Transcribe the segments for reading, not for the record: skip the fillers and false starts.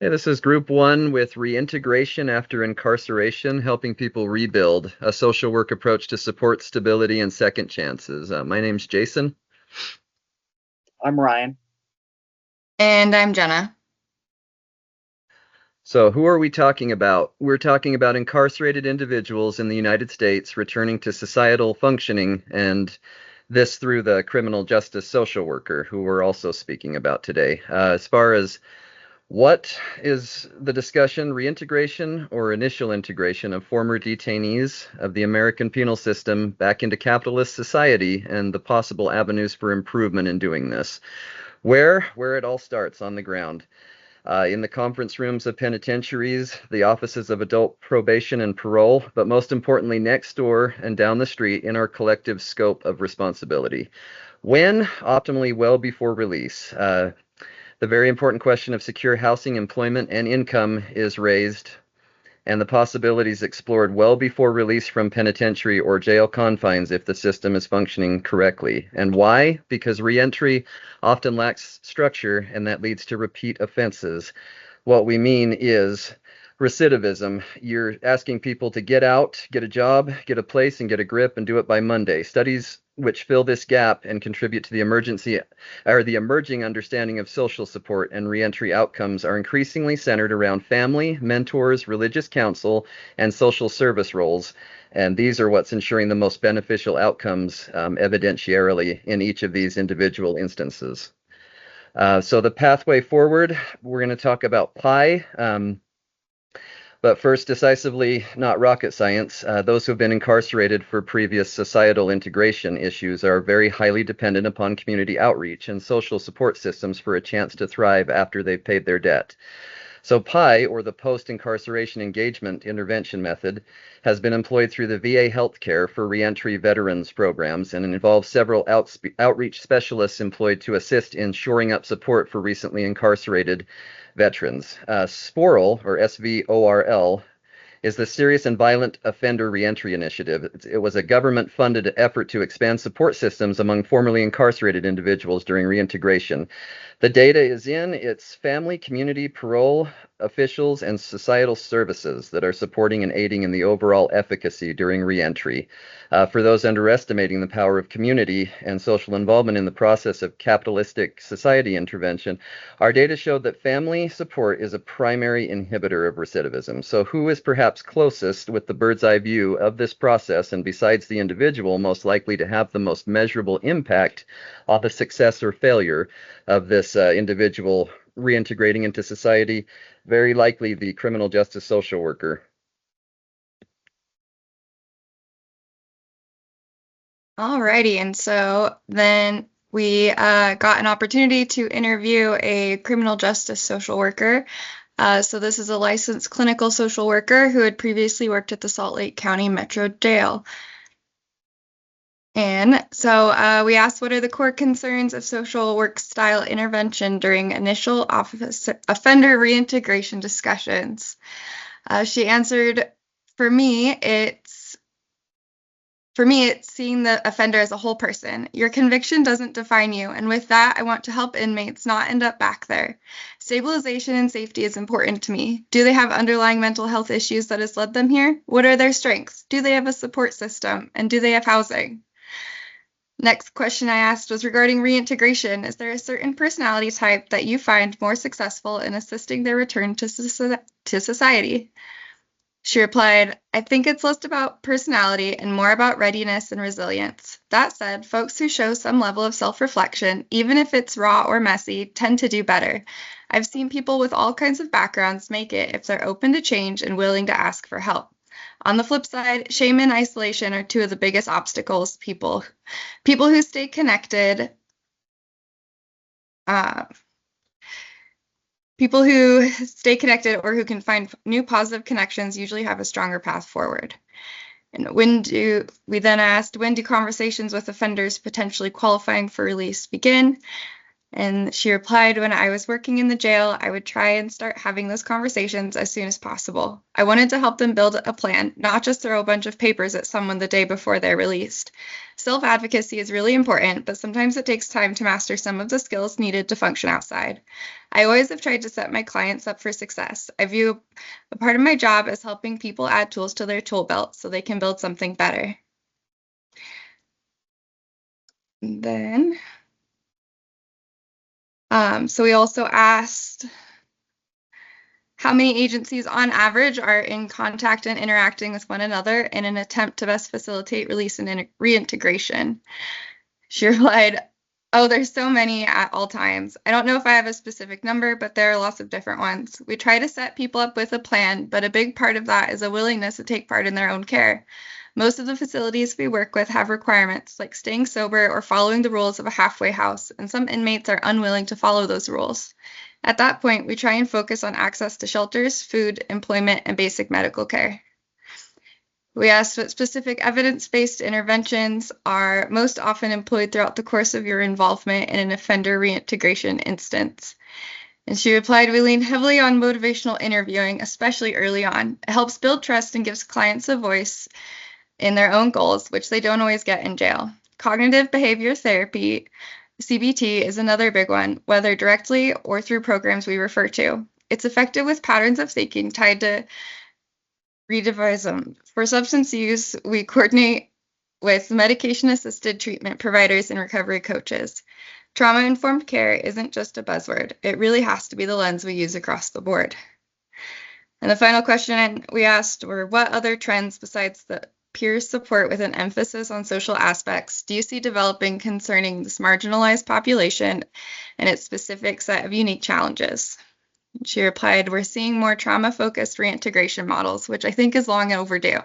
Hey, this is Group 1 with Reintegration After Incarceration, helping people rebuild, a social work approach to support stability and second chances. My name's Jason. I'm Ryan. And I'm Jenna. So who are we talking about? We're talking about incarcerated individuals in the United States returning to societal functioning, and this through the criminal justice social worker, who we're also speaking about today. As far as what is the discussion, reintegration or initial integration of former detainees of the American penal system back into capitalist society and the possible avenues for improvement in doing this? Where it all starts, on the ground. In the conference rooms of penitentiaries, the offices of adult probation and parole, but most importantly, next door and down the street in our collective scope of responsibility. When? Optimally well before release. The very important question of secure housing, employment, and income is raised, and the possibilities explored well before release from penitentiary or jail confines if the system is functioning correctly. And why? Because reentry often lacks structure, and that leads to repeat offenses. What we mean is recidivism. You're asking people to get out, get a job, get a place, and get a grip, and do it by Monday. Studies which fill this gap and contribute to the emerging understanding of social support and reentry outcomes are increasingly centered around family, mentors, religious counsel, and social service roles. And these are what's ensuring the most beneficial outcomes evidentiarily in each of these individual instances. So the pathway forward, we're going to talk about PI. But first, decisively, not rocket science. Those who have been incarcerated for previous societal integration issues are very highly dependent upon community outreach and social support systems for a chance to thrive after they've paid their debt. So PI, or the Post-Incarceration Engagement Intervention Method, has been employed through the VA Healthcare for reentry veterans programs and involves several outreach specialists employed to assist in shoring up support for recently incarcerated veterans. SPORL, or SVORL, is the Serious and Violent Offender Reentry Initiative. It was a government-funded effort to expand support systems among formerly incarcerated individuals during reintegration. The data is in. It's family, community, parole officials, and societal services that are supporting and aiding in the overall efficacy during reentry. For those underestimating the power of community and social involvement in the process of capitalistic society intervention, our data showed that family support is a primary inhibitor of recidivism. So who is perhaps closest with the bird's eye view of this process, and besides the individual, most likely to have the most measurable impact on the success or failure of this individual reintegrating into society? Very likely the criminal justice social worker. Alrighty, and so then we got an opportunity to interview a criminal justice social worker. So this is a licensed clinical social worker who had previously worked at the Salt Lake County Metro Jail. And so we asked, what are the core concerns of social work style intervention during initial offender reintegration discussions? She answered, for me, it's seeing the offender as a whole person. Your conviction doesn't define you, and with that, I want to help inmates not end up back there. Stabilization and safety is important to me. Do they have underlying mental health issues that has led them here? What are their strengths? Do they have a support system? And do they have housing? Next question I asked was regarding reintegration. Is there a certain personality type that you find more successful in assisting their return to society? She replied, I think it's less about personality and more about readiness and resilience. That said, folks who show some level of self-reflection, even if it's raw or messy, tend to do better. I've seen people with all kinds of backgrounds make it if they're open to change and willing to ask for help. On the flip side, shame and isolation are two of the biggest obstacles. People who stay connected, or who can find new positive connections usually have a stronger path forward. And we then asked, when do conversations with offenders potentially qualifying for release begin? And she replied, when I was working in the jail, I would try and start having those conversations as soon as possible. I wanted to help them build a plan, not just throw a bunch of papers at someone the day before they're released. Self-advocacy is really important, but sometimes it takes time to master some of the skills needed to function outside. I always have tried to set my clients up for success. I view a part of my job as helping people add tools to their tool belt so they can build something better. And then so we also asked how many agencies on average are in contact and interacting with one another in an attempt to best facilitate release and reintegration. She replied, oh, there's so many at all times. I don't know if I have a specific number, but there are lots of different ones. We try to set people up with a plan, but a big part of that is a willingness to take part in their own care. Most of the facilities we work with have requirements like staying sober or following the rules of a halfway house, and some inmates are unwilling to follow those rules. At that point, we try and focus on access to shelters, food, employment, and basic medical care. We asked what specific evidence-based interventions are most often employed throughout the course of your involvement in an offender reintegration instance. And she replied, we lean heavily on motivational interviewing, especially early on. It helps build trust and gives clients a voice in their own goals, which they don't always get in jail. Cognitive behavior therapy, CBT, is another big one, whether directly or through programs we refer to. It's effective with patterns of thinking tied to redivism. For substance use, we coordinate with medication-assisted treatment providers and recovery coaches. Trauma-informed care isn't just a buzzword. It really has to be the lens we use across the board. And the final question we asked were, what other trends besides the peer support with an emphasis on social aspects do you see developing concerning this marginalized population and its specific set of unique challenges? She replied, we're seeing more trauma-focused reintegration models, which I think is long overdue.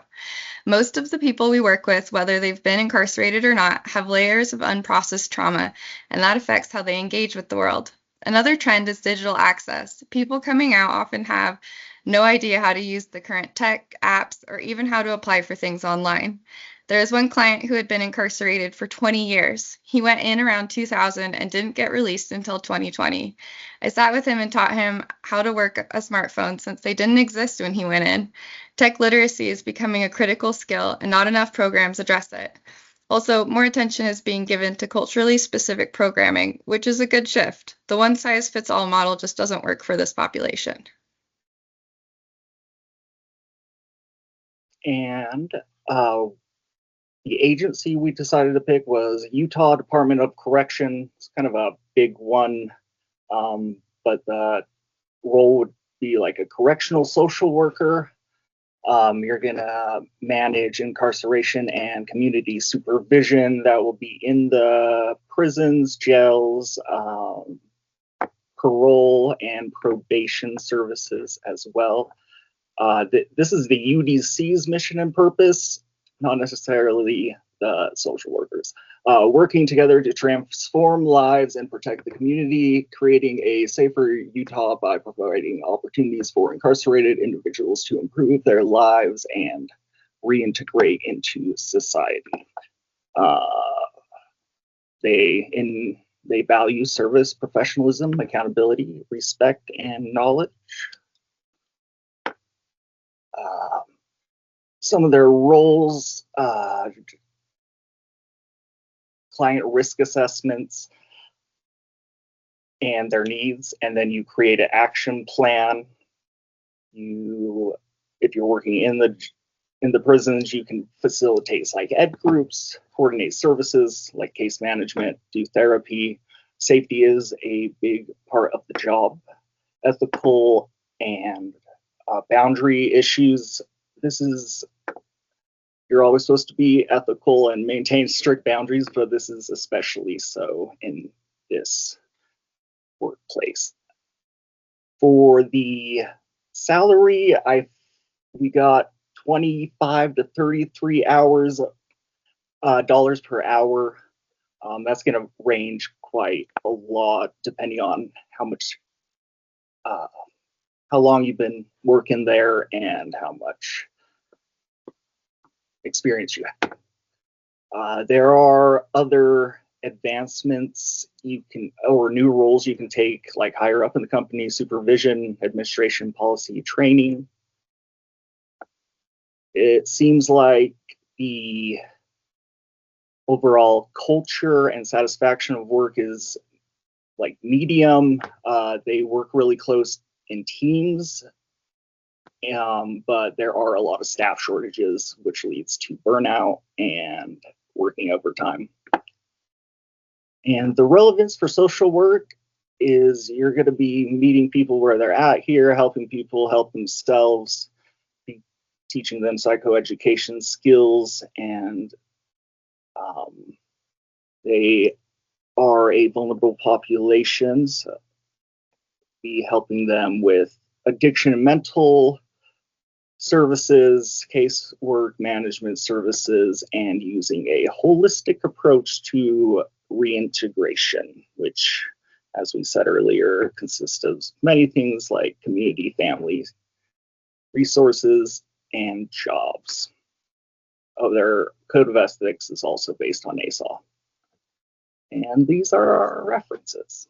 Most of the people we work with, whether they've been incarcerated or not, have layers of unprocessed trauma, and that affects how they engage with the world. Another trend is digital access. People coming out often have no idea how to use the current tech, apps, or even how to apply for things online. There is one client who had been incarcerated for 20 years. He went in around 2000 and didn't get released until 2020. I sat with him and taught him how to work a smartphone since they didn't exist when he went in. Tech literacy is becoming a critical skill and not enough programs address it. Also, more attention is being given to culturally specific programming, which is a good shift. The one-size-fits-all model just doesn't work for this population. And the agency we decided to pick was Utah Department of Correction. It's kind of a big one, but the role would be like a correctional social worker. You're going to manage incarceration and community supervision that will be in the prisons, jails, parole, and probation services as well. This is the UDC's mission and purpose, not necessarily the social workers. Working together to transform lives and protect the community, creating a safer Utah by providing opportunities for incarcerated individuals to improve their lives and reintegrate into society. They value service, professionalism, accountability, respect, and knowledge. Some of their roles, client risk assessments and their needs, and then you create an action plan. If you're working in the prisons, you can facilitate psych ed groups, coordinate services like case management, do therapy. Safety is a big part of the job. Ethical and boundary issues. You're always supposed to be ethical and maintain strict boundaries, but this is especially so in this workplace. For the salary, we got 25 to 33 hours, dollars per hour. That's going to range quite a lot depending on how long you've been working there and how much experience you have. There are other advancements you can, or new roles you can take, like higher up in the company: supervision, administration, policy, training. It seems like the overall culture and satisfaction of work is like medium. They work really close in teams, but there are a lot of staff shortages, which leads to burnout and working overtime. And the relevance for social work is you're going to be meeting people where they're at here, helping people help themselves, teaching them psychoeducation skills, and they are a vulnerable population, so be helping them with addiction and mental services, casework management services, and using a holistic approach to reintegration, which, as we said earlier, consists of many things like community, families, resources, and jobs. Their code of ethics is also based on ASAW. And these are our references.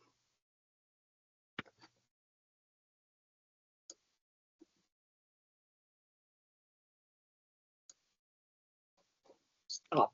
Stop.